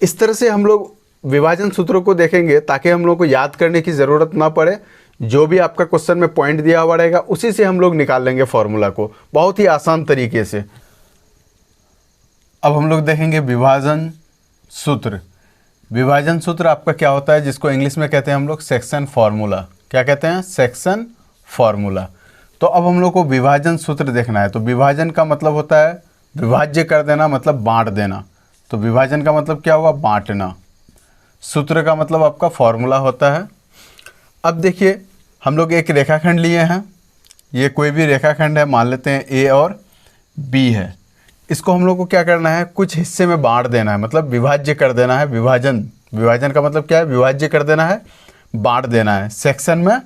इस तरह से हम लोग विभाजन सूत्रों को देखेंगे ताकि हम लोग को याद करने की ज़रूरत ना पड़े। जो भी आपका क्वेश्चन में पॉइंट दिया हुआ रहेगा उसी से हम लोग निकाल लेंगे फॉर्मूला को बहुत ही आसान तरीके से। अब हम लोग देखेंगे विभाजन सूत्र। विभाजन सूत्र आपका क्या होता है, जिसको इंग्लिश में कहते हैं हम लोग सेक्शन फार्मूला। क्या कहते हैं? Section formula. तो अब हम लोग को विभाजन सूत्र देखना है। तो विभाजन का मतलब होता है विभाज्य कर देना, मतलब बांट देना। तो विभाजन का मतलब क्या हुआ? बांटना। सूत्र का मतलब आपका फॉर्मूला होता है। अब देखिए हम लोग एक रेखाखंड लिए हैं, ये कोई भी रेखाखंड है, मान लेते हैं ए और बी है। इसको हम लोग को क्या करना है? कुछ हिस्से में बांट देना है, मतलब विभाज्य कर देना है। विभाजन का मतलब क्या है? विभाज्य कर देना है, बांट देना है, सेक्शन में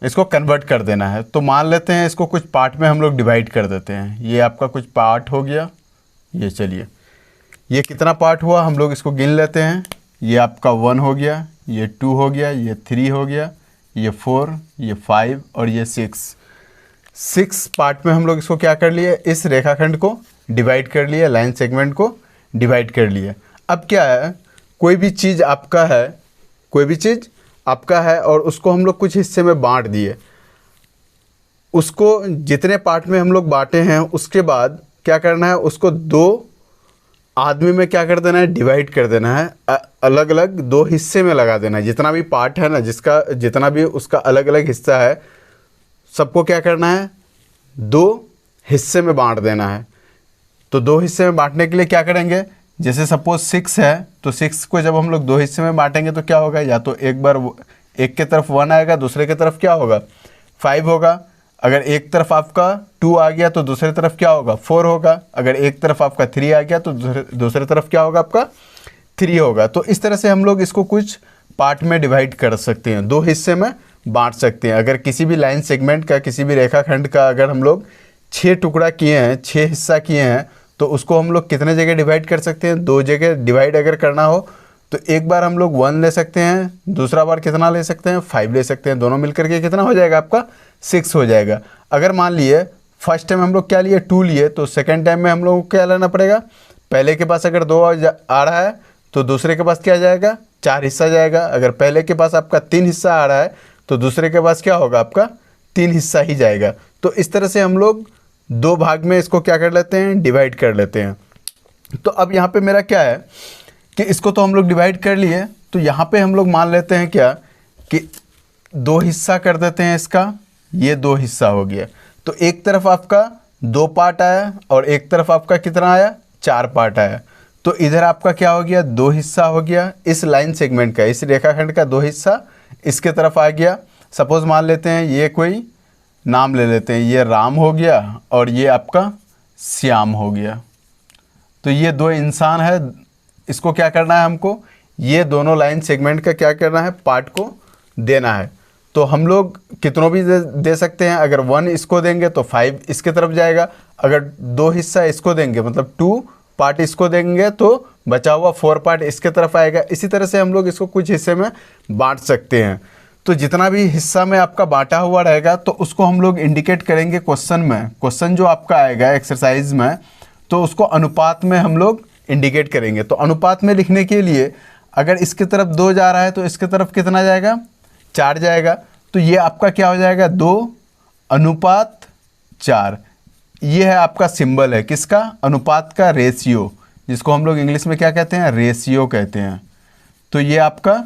इसको कन्वर्ट कर देना है। तो मान लेते हैं इसको कुछ पार्ट में हम लोग डिवाइड कर देते हैं। ये आपका कुछ पार्ट हो गया, ये चलिए ये कितना पार्ट हुआ हम लोग इसको गिन लेते हैं। ये आपका 1 हो गया, ये 2 हो गया, ये 3 हो गया, ये 4, ये 5 और ये 6 पार्ट में हम लोग इसको क्या कर लिए? इस रेखाखंड को डिवाइड कर लिए, लाइन सेगमेंट को डिवाइड कर लिए। अब क्या है, कोई भी चीज़ आपका है और उसको हम लोग कुछ हिस्से में बांट दिए। उसको जितने पार्ट में हम लोग बांटे हैं उसके बाद क्या करना है? उसको 2 आदमी में क्या कर देना है? डिवाइड कर देना है, अलग अलग 2 हिस्से में लगा देना है। जितना भी पार्ट है ना, जितना भी उसका अलग अलग हिस्सा है, सबको क्या करना है? 2 हिस्से में बांट देना है। तो 2 हिस्से में बांटने के लिए क्या करेंगे? जैसे सपोज 6 है, तो 6 को जब हम लोग 2 हिस्से में बांटेंगे तो क्या होगा? या तो एक बार एक के तरफ 1 आएगा, दूसरे की तरफ क्या होगा? 5 होगा। अगर एक तरफ आपका 2 आ गया तो दूसरी तरफ क्या होगा? 4 होगा। अगर एक तरफ आपका 3 आ गया तो दूसरी तरफ क्या होगा? आपका 3 होगा। तो इस तरह से हम लोग इसको कुछ पार्ट में डिवाइड कर सकते हैं, 2 हिस्से में बांट सकते हैं। अगर किसी भी लाइन सेगमेंट का, किसी भी रेखाखंड का अगर हम लोग 6 टुकड़ा किए हैं, 6 हिस्सा किए हैं, तो उसको हम लोग कितने जगह डिवाइड कर सकते हैं? 2 जगह डिवाइड अगर करना हो तो एक बार हम लोग 1 ले सकते हैं, दूसरा बार कितना ले सकते हैं? 5 ले सकते हैं। दोनों मिलकर के कितना हो जाएगा? आपका 6 हो जाएगा। अगर मान लिए फर्स्ट टाइम हम लोग क्या लिए? 2 लिए, तो सेकेंड टाइम में हम लोग को क्या लेना पड़ेगा? पहले के पास अगर 2 आ रहा है तो दूसरे के पास क्या जाएगा? 4 हिस्सा जाएगा। अगर पहले के पास आपका 3 हिस्सा आ रहा है तो दूसरे के पास क्या होगा? आपका 3 हिस्सा ही जाएगा। तो इस तरह से हम लोग 2 भाग में इसको क्या कर लेते हैं? डिवाइड कर लेते हैं। तो अब यहाँ पे मेरा क्या है कि इसको तो हम लोग डिवाइड कर लिए, तो यहाँ पे हम लोग मान लेते हैं क्या कि 2 हिस्सा कर देते हैं इसका। ये 2 हिस्सा हो गया। तो एक तरफ आपका 2 पार्ट आया और एक तरफ आपका कितना आया? 4 पार्ट आया। तो इधर आपका क्या हो गया? 2 हिस्सा हो गया। इस लाइन सेगमेंट का, इस रेखाखंड का 2 हिस्सा इसके तरफ आ गया। सपोज मान लेते हैं ये कोई नाम ले लेते हैं, ये राम हो गया और ये आपका श्याम हो गया। तो ये 2 इंसान है, इसको क्या करना है हमको? ये दोनों लाइन सेगमेंट का क्या करना है? पार्ट को देना है। तो हम लोग कितनों भी दे सकते हैं। अगर 1 इसको देंगे तो 5 इसके तरफ जाएगा। अगर 2 हिस्सा इसको देंगे, मतलब 2 पार्ट इसको देंगे, तो बचा हुआ 4 पार्ट इसके तरफ आएगा। इसी तरह से हम लोग इसको कुछ हिस्से में बांट सकते हैं। तो जितना भी हिस्सा में आपका बांटा हुआ रहेगा तो उसको हम लोग इंडिकेट करेंगे क्वेश्चन में। क्वेश्चन जो आपका आएगा एक्सरसाइज में, तो उसको अनुपात में हम लोग इंडिकेट करेंगे। तो अनुपात में लिखने के लिए अगर इसके तरफ 2 जा रहा है तो इसके तरफ कितना जाएगा? 4 जाएगा। तो ये आपका क्या हो जाएगा? 2:4। ये है आपका सिंबल है किसका? अनुपात का, रेशियो, जिसको हम लोग इंग्लिश में क्या कहते हैं? रेशियो कहते हैं। तो ये आपका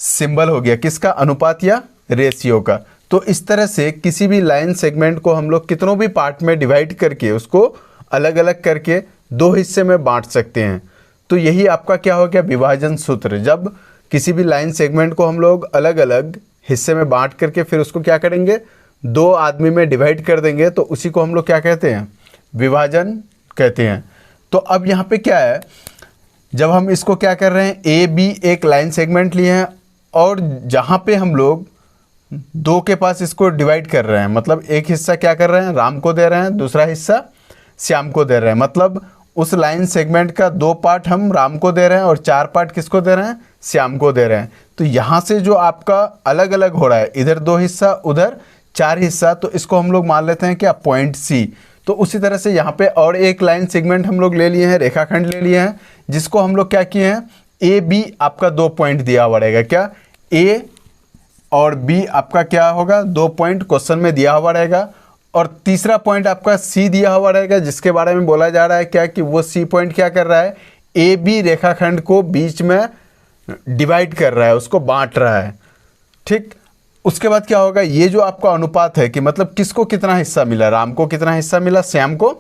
सिंबल हो गया किसका? अनुपात या रेशियो का। तो इस तरह से किसी भी लाइन सेगमेंट को हम लोग कितनों भी पार्ट में डिवाइड करके उसको अलग अलग करके 2 हिस्से में बांट सकते हैं। तो यही आपका क्या हो गया? विभाजन सूत्र। जब किसी भी लाइन सेगमेंट को हम लोग अलग अलग हिस्से में बांट करके फिर उसको क्या करेंगे? 2 आदमी में डिवाइड कर देंगे, तो उसी को हम लोग क्या कहते हैं? विभाजन कहते हैं। तो अब यहाँ पे क्या है, जब हम इसको क्या कर रहे हैं? ए बी एक लाइन सेगमेंट लिए हैं और जहाँ पे हम लोग 2 के पास इसको डिवाइड कर रहे हैं, मतलब एक हिस्सा क्या कर रहे हैं? राम को दे रहे हैं, दूसरा हिस्सा श्याम को दे रहे हैं। मतलब उस लाइन सेगमेंट का 2 पार्ट हम राम को दे रहे हैं और 4 पार्ट किसको दे रहे हैं? श्याम को दे रहे हैं। तो यहाँ से जो आपका अलग अलग हो रहा है, इधर 2 हिस्सा, उधर 4 हिस्सा, तो इसको हम लोग मान लेते हैं क्या? Point C. तो उसी तरह से यहाँ पे और एक लाइन सेगमेंट हम लोग ले लिए हैं, रेखाखंड ले लिए हैं, जिसको हम लोग क्या किए हैं, ए बी आपका 2 पॉइंट दिया हुआ रहेगा। क्या ए और बी आपका क्या होगा, 2 पॉइंट क्वेश्चन में दिया हुआ रहेगा। और तीसरा पॉइंट आपका सी दिया हुआ रहेगा, जिसके बारे में बोला जा रहा है क्या कि वो सी पॉइंट क्या कर रहा है, ए बी रेखाखंड को बीच में डिवाइड कर रहा है, उसको बांट रहा है। ठीक, उसके बाद क्या होगा, ये जो आपका अनुपात है कि मतलब किसको कितना हिस्सा मिला, राम को कितना हिस्सा मिला, श्याम को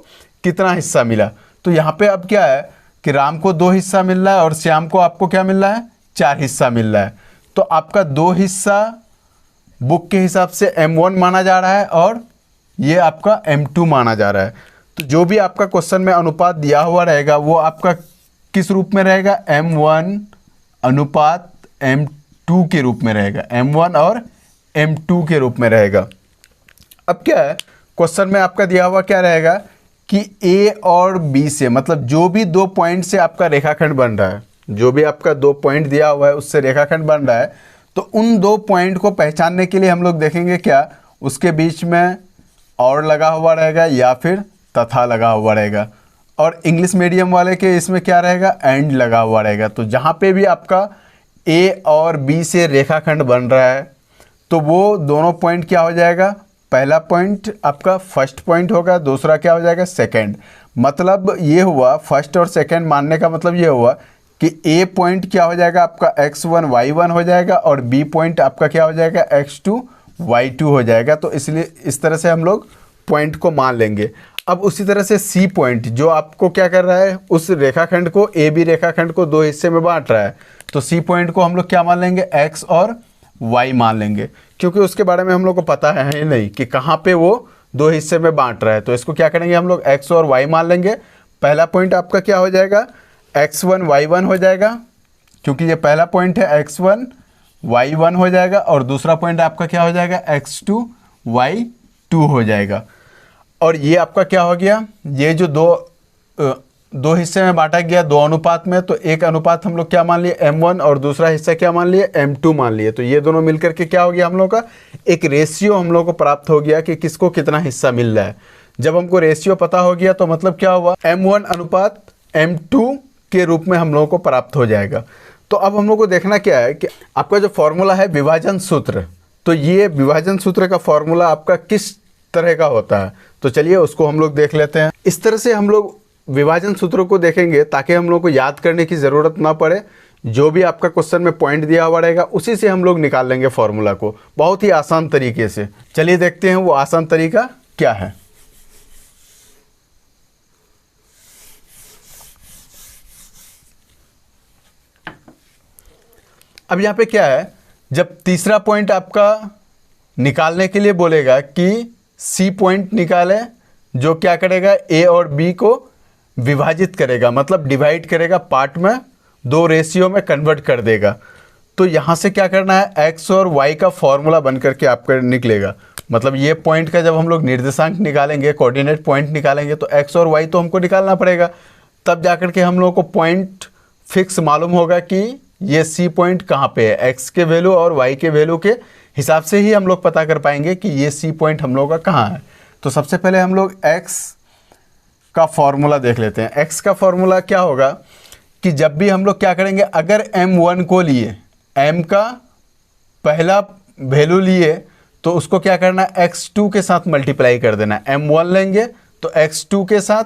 कितना हिस्सा मिला। तो यहाँ पे अब क्या है कि राम को 2 हिस्सा मिल रहा है और श्याम को आपको क्या मिल रहा है, 4 हिस्सा मिल रहा है। तो आपका 2 हिस्सा बुक के हिसाब से M1 माना जा रहा है और ये आपका M2 माना जा रहा है। तो जो भी आपका क्वेश्चन में अनुपात दिया हुआ रहेगा वो आपका किस रूप में रहेगा, M1 अनुपात M2 के रूप में रहेगा, M1 और M2 के रूप में रहेगा। अब क्या है, क्वेश्चन में आपका दिया हुआ क्या रहेगा कि A और B से, मतलब जो भी 2 पॉइंट से आपका रेखाखंड बन रहा है, जो भी आपका 2 पॉइंट दिया हुआ है उससे रेखाखंड बन रहा है, तो उन 2 पॉइंट को पहचानने के लिए हम लोग देखेंगे क्या, उसके बीच में और लगा हुआ रहेगा या फिर तथा लगा हुआ रहेगा। और इंग्लिश मीडियम वाले के इसमें क्या रहेगा, एंड लगा हुआ रहेगा। तो जहाँ पे भी आपका A और B से रेखाखंड बन रहा है तो वो दोनों पॉइंट क्या हो जाएगा, पहला पॉइंट आपका फर्स्ट पॉइंट होगा, दूसरा क्या हो जाएगा, सेकंड। मतलब ये हुआ, फर्स्ट और सेकंड मानने का मतलब ये हुआ कि A पॉइंट क्या हो जाएगा आपका x1 y1 हो जाएगा और B पॉइंट आपका क्या हो जाएगा, x2 y2 हो जाएगा। तो इसलिए इस तरह से हम लोग पॉइंट को मान लेंगे। अब उसी तरह से C पॉइंट जो आपको क्या कर रहा है, उस रेखाखंड को, ए बी रेखाखंड को 2 हिस्से में बांट रहा है, तो C पॉइंट को हम लोग क्या मान लेंगे, x और y मान लेंगे, क्योंकि उसके बारे में हम लोग को पता है ही नहीं कि कहाँ पे वो 2 हिस्से में बांट रहा है। तो इसको क्या करेंगे हम लोग, x और y मान लेंगे। पहला पॉइंट आपका क्या हो जाएगा, x1 y1 हो जाएगा, क्योंकि ये पहला पॉइंट है, x1 y1 हो जाएगा। और दूसरा पॉइंट आपका क्या हो जाएगा, x2 y2 हो जाएगा। और ये आपका क्या हो गया, ये जो दो हिस्से में बांटा गया 2 अनुपात में, तो एक अनुपात हम लोग क्या मान लिए, M1, और दूसरा हिस्सा क्या मान लिए, M2 मान लिए। तो ये दोनों मिलकर के क्या हो गया, हम लोग का एक रेशियो हम लोग को प्राप्त हो गया कि किसको कितना हिस्सा मिल रहा है। जब हमको रेशियो पता हो गया तो मतलब क्या हुआ, M1 अनुपात M2 के रूप में हम लोगों को प्राप्त हो जाएगा। तो अब हम लोग को देखना क्या है कि आपका जो फॉर्मूला है विभाजन सूत्र, तो ये विभाजन सूत्र का फॉर्मूला आपका किस तरह का होता है, तो चलिए उसको हम लोग देख लेते हैं। इस तरह से हम लोग विभाजन सूत्रों को देखेंगे ताकि हम लोग को याद करने की ज़रूरत ना पड़े। जो भी आपका क्वेश्चन में पॉइंट दिया हुआ रहेगा उसी से हम लोग निकाल लेंगे फॉर्मूला को, बहुत ही आसान तरीके से। चलिए देखते हैं वो आसान तरीका क्या है। अब यहाँ पे क्या है, जब तीसरा पॉइंट आपका निकालने के लिए बोलेगा कि सी पॉइंट निकाले, जो क्या करेगा, ए और बी को विभाजित करेगा, मतलब डिवाइड करेगा पार्ट में, 2 रेशियो में कन्वर्ट कर देगा। तो यहाँ से क्या करना है, एक्स और वाई का फॉर्मूला बन करके आपका निकलेगा। मतलब ये पॉइंट का जब हम लोग निर्देशांक निकालेंगे, कोऑर्डिनेट पॉइंट निकालेंगे, तो एक्स और वाई तो हमको निकालना पड़ेगा, तब जाकर के हम लोग को पॉइंट फिक्स मालूम होगा कि ये सी पॉइंट कहाँ पे है। एक्स के वैल्यू और वाई के वैल्यू के हिसाब से ही हम लोग पता कर पाएंगे कि ये सी पॉइंट हम लोग का कहाँ है। तो सबसे पहले हम लोग एक्स का फॉर्मूला देख लेते हैं। एक्स का फॉर्मूला क्या होगा कि जब भी हम लोग क्या करेंगे, अगर M1 को लिए, M का पहला वैल्यू लिए, तो उसको क्या करना है, x2 के साथ मल्टीप्लाई कर देना। M1 लेंगे तो x2 के साथ,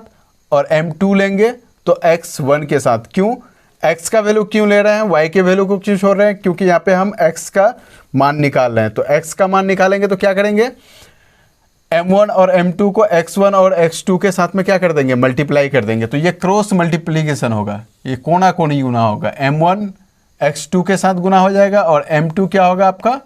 और M2 लेंगे तो x1 के साथ। क्यों, x का वैल्यू क्यों ले रहे हैं, y के वैल्यू को क्यों छोड़ रहे हैं, क्योंकि यहाँ पे हम x का मान निकाल रहे हैं। तो x का मान निकालेंगे तो क्या करेंगे, M1 और M2 को x1 और x2 के साथ में क्या कर देंगे, मल्टीप्लाई कर देंगे। तो ये क्रॉस मल्टीप्लीकेशन होगा, ये कोना कोनी गुना होगा। M1 x2 के साथ गुना हो जाएगा और M2 क्या होगा आपका,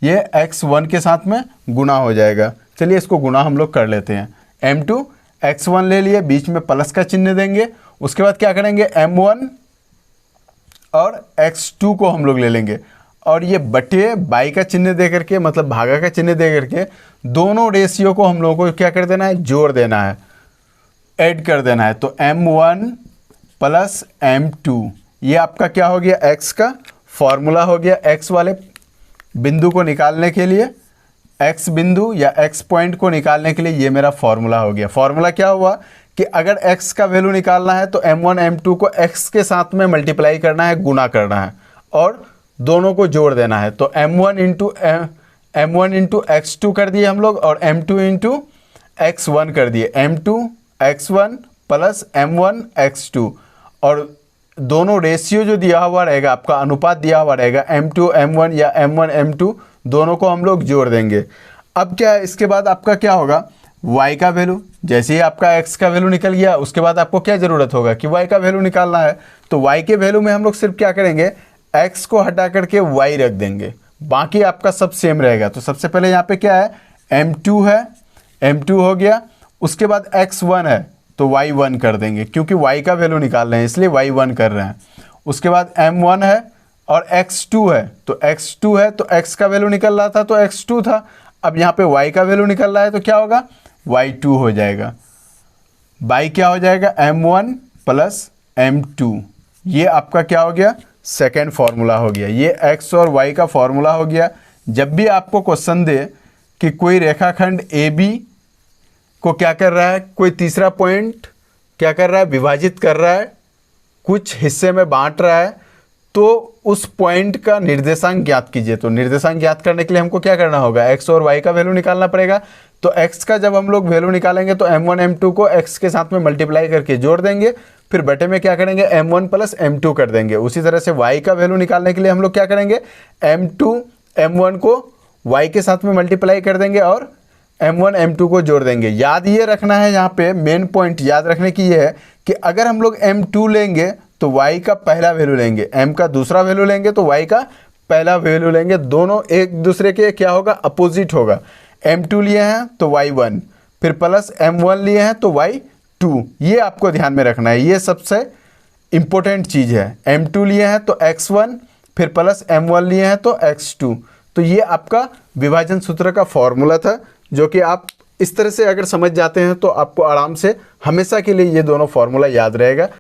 ये x1 के साथ में गुना हो जाएगा। चलिए इसको गुना हम लोग कर लेते हैं। M2 x1 ले लिए, बीच में प्लस का चिन्ह देंगे। उसके बाद क्या करेंगे, M1 और x2 को हम लोग ले लेंगे और ये बटे बाई का चिन्ह दे करके, मतलब भागा का चिन्ह दे करके, दोनों रेशियो को हम लोगों को क्या कर देना है, जोड़ देना है, ऐड कर देना है। तो M1 प्लस M2, ये आपका क्या हो गया, x का फॉर्मूला हो गया। x वाले बिंदु को निकालने के लिए x बिंदु या x पॉइंट को निकालने के लिए ये मेरा फॉर्मूला हो गया। फॉर्मूला क्या हुआ कि अगर x का वैल्यू निकालना है तो m1 m2 को x के साथ में मल्टीप्लाई करना है, गुना करना है और दोनों को जोड़ देना है। तो m1 इंटू x2 कर दिए हम लोग और m2 इंटू x1 कर दिए, m2 x1 plus m1 x2, और दोनों रेशियो जो दिया हुआ रहेगा, आपका अनुपात दिया हुआ रहेगा m2 m1 या m1 m2, दोनों को हम लोग जोड़ देंगे। अब क्या है, इसके बाद आपका क्या होगा, y का वैल्यू, जैसे ही आपका x का वैल्यू निकल गया उसके बाद आपको क्या ज़रूरत होगा कि y का वैल्यू निकालना है। तो y के वैल्यू में हम लोग सिर्फ क्या करेंगे, x को हटा करके y रख देंगे, बाकी आपका सब सेम रहेगा। तो सबसे पहले यहाँ पे क्या है, m2 है, m2 हो गया, उसके बाद x1 है तो y1 कर देंगे, क्योंकि y का वैल्यू निकाल रहे हैं इसलिए y1 कर रहे हैं। उसके बाद m1 है और x2 है, तो x2 है तो x का वैल्यू निकल रहा था तो x2 था। अब यहाँ पे y का वैल्यू निकल रहा है तो क्या होगा, y2 हो जाएगा। बाई क्या हो जाएगा, m1 प्लस m2, ये आपका क्या हो गया, सेकेंड फार्मूला हो गया। ये x और y का फार्मूला हो गया। जब भी आपको क्वेश्चन दे कि कोई रेखाखंड AB को क्या कर रहा है, कोई तीसरा पॉइंट क्या कर रहा है, विभाजित कर रहा है, कुछ हिस्से में बांट रहा है, तो उस पॉइंट का निर्देशांक ज्ञात कीजिए। तो निर्देशांक ज्ञात करने के लिए हमको क्या करना होगा, x और y का वैल्यू निकालना पड़ेगा। तो x का जब हम लोग वैल्यू निकालेंगे तो m1 m2 को x के साथ में मल्टीप्लाई करके जोड़ देंगे, फिर बटे में क्या करेंगे, m1 प्लस m2 कर देंगे। उसी तरह से y का वैल्यू निकालने के लिए हम लोग क्या करेंगे, m2 m1 को y के साथ में मल्टीप्लाई कर देंगे और m1 m2 को जोड़ देंगे। याद ये रखना है, यहाँ पे मेन पॉइंट याद रखने की ये है कि अगर हम लोग m2 लेंगे तो y का पहला वैल्यू लेंगे, m का दूसरा वैल्यू लेंगे तो y का पहला वैल्यू लेंगे, दोनों एक दूसरे के क्या होगा, अपोजिट होगा। m2 लिए हैं तो y1, फिर प्लस m1 लिए हैं तो y2, ये आपको ध्यान में रखना है, ये सबसे इम्पोर्टेंट चीज़ है। m2 लिए हैं तो x1, फिर प्लस m1 लिए हैं तो x2। तो ये आपका विभाजन सूत्र का फॉर्मूला था, जो कि आप इस तरह से अगर समझ जाते हैं तो आपको आराम से हमेशा के लिए ये दोनों फॉर्मूला याद रहेगा।